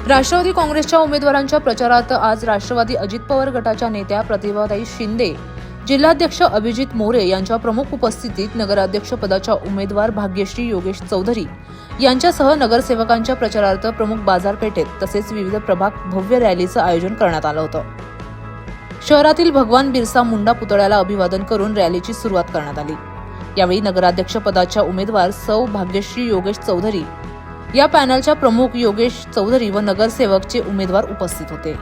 राष्ट्रवादी काँग्रेसच्या उमेदवारांच्या प्रचारार्थ आज राष्ट्रवादी अजित पवार गटाच्या नेत्या प्रतिभाताई शिंदे, जिल्हाध्यक्ष अभिजित मोरे यांच्या प्रमुख उपस्थितीत नगराध्यक्षपदाच्या उमेदवार भाग्यश्री योगेश चौधरी यांच्यासह नगरसेवकांच्या प्रचारार्थ प्रमुख बाजारपेठेत तसेच विविध प्रभाग भव्य रॅलीचं आयोजन करण्यात आलं होतं। शहरातील भगवान बिरसा मुंडा पुतळ्याला अभिवादन करून रॅलीची सुरुवात करण्यात आली। यावेळी नगराध्यक्षपदाच्या उमेदवार सौ भाग्यश्री योगेश चौधरी या पॅनलच्या प्रमुख योगेश चौधरी व नगरसेवकचे उमेदवार उपस्थित होते।